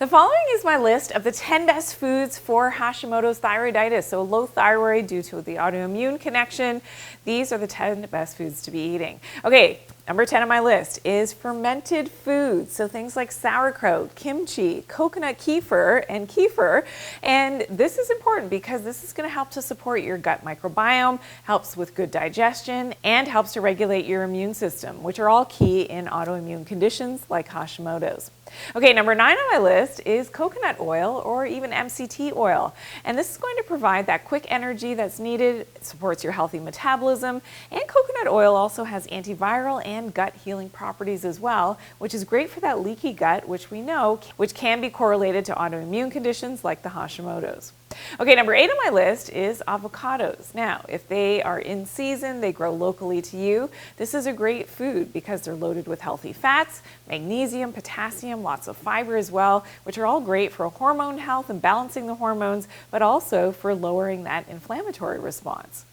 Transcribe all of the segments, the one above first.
The following is my list of the 10 best foods for Hashimoto's thyroiditis, so low thyroid due to the autoimmune connection. These are the 10 best foods to be eating. Okay, number 10 on my list is fermented foods, so things like sauerkraut, kimchi, coconut kefir, and this is important because this is going to help to support your gut microbiome, helps with good digestion, and helps to regulate your immune system, which are all key in autoimmune conditions like Hashimoto's. Okay, number 9 on my list is coconut oil or even MCT oil. And this is going to provide that quick energy that's needed. It supports your healthy metabolism. And coconut oil also has antiviral and gut healing properties as well, which is great for that leaky gut, which we know which can be correlated to autoimmune conditions like the Hashimoto's. Okay, number 8 on my list is avocados. Now, if they are in season, they grow locally to you, this is a great food because they're loaded with healthy fats, magnesium, potassium, lots of fiber as well, which are all great for hormone health and balancing the hormones, but also for lowering that inflammatory response.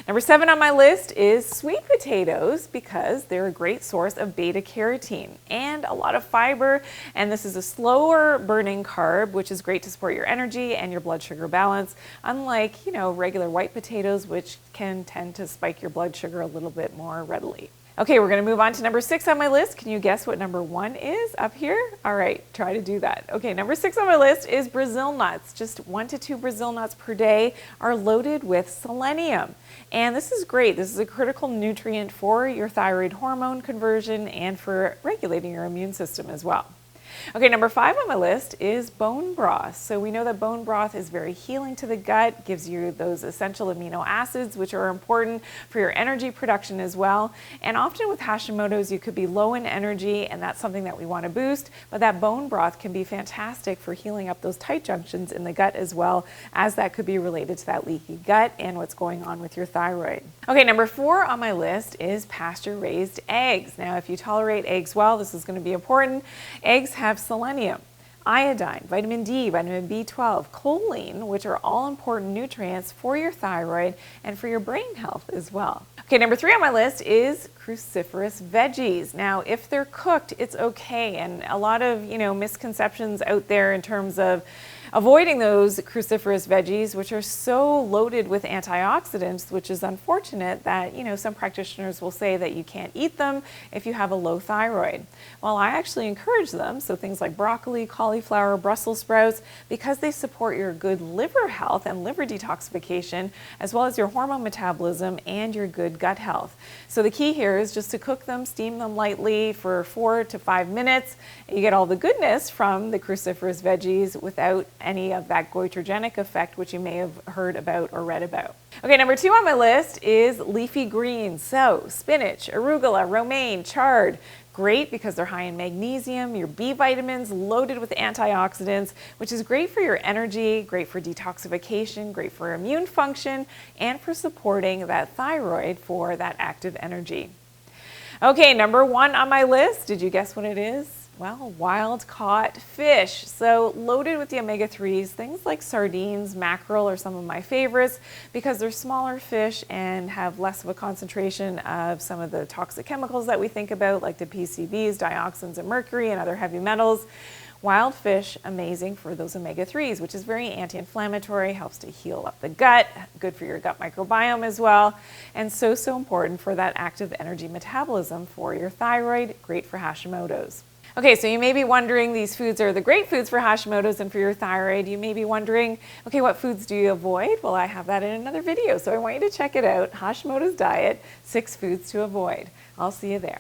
Number 7 on my list is sweet potatoes because they're a great source of beta carotene and a lot of fiber, and this is a slower burning carb, which is great to support your energy and your blood sugar balance, unlike, regular white potatoes, which can tend to spike your blood sugar a little bit more readily. Okay, we're going to move on to number 6 on my list. Can you guess what number 1 is up here? All right, try to do that. Okay, number 6 on my list is Brazil nuts. Just 1 to 2 Brazil nuts per day are loaded with selenium. And this is great. This is a critical nutrient for your thyroid hormone conversion and for regulating your immune system as well. Okay, number 5 on my list is bone broth. So we know that bone broth is very healing to the gut, gives you those essential amino acids, which are important for your energy production as well. And often with Hashimoto's, you could be low in energy, and that's something that we want to boost. But that bone broth can be fantastic for healing up those tight junctions in the gut as well, as that could be related to that leaky gut and what's going on with your thyroid. Okay, number 4 on my list is pasture-raised eggs. Now, if you tolerate eggs well, this is going to be important. Eggs have selenium, iodine, vitamin D, vitamin B12, choline, which are all important nutrients for your thyroid and for your brain health as well. Okay, number 3 on my list is cruciferous veggies. Now, if they're cooked, it's okay, and a lot of misconceptions out there in terms of avoiding those cruciferous veggies, which are so loaded with antioxidants, which is unfortunate that, some practitioners will say that you can't eat them if you have a low thyroid. Well, I actually encourage them, so things like broccoli, cauliflower, Brussels sprouts, because they support your good liver health and liver detoxification, as well as your hormone metabolism and your good gut health. So the key here is just to cook them, steam them lightly for 4 to 5 minutes. You get all the goodness from the cruciferous veggies without any of that goitrogenic effect, which you may have heard about or read about. Okay, number 2 on my list is leafy greens. So spinach, arugula, romaine, chard. Great because they're high in magnesium, your B vitamins, loaded with antioxidants, which is great for your energy, great for detoxification, great for immune function, and for supporting that thyroid for that active energy. Okay, number 1 on my list, did you guess what it is? Well, wild-caught fish. So loaded with the omega-3s, things like sardines, mackerel are some of my favorites because they're smaller fish and have less of a concentration of some of the toxic chemicals that we think about, like the PCBs, dioxins, and mercury, and other heavy metals. Wild fish, amazing for those omega-3s, which is very anti-inflammatory, helps to heal up the gut, good for your gut microbiome as well, and so important for that active energy metabolism for your thyroid, great for Hashimoto's. Okay, so you may be wondering, these foods are the great foods for Hashimoto's and for your thyroid. You may be wondering, okay, what foods do you avoid? Well, I have that in another video, so I want you to check it out. Hashimoto's Diet, 6 Foods to Avoid. I'll see you there.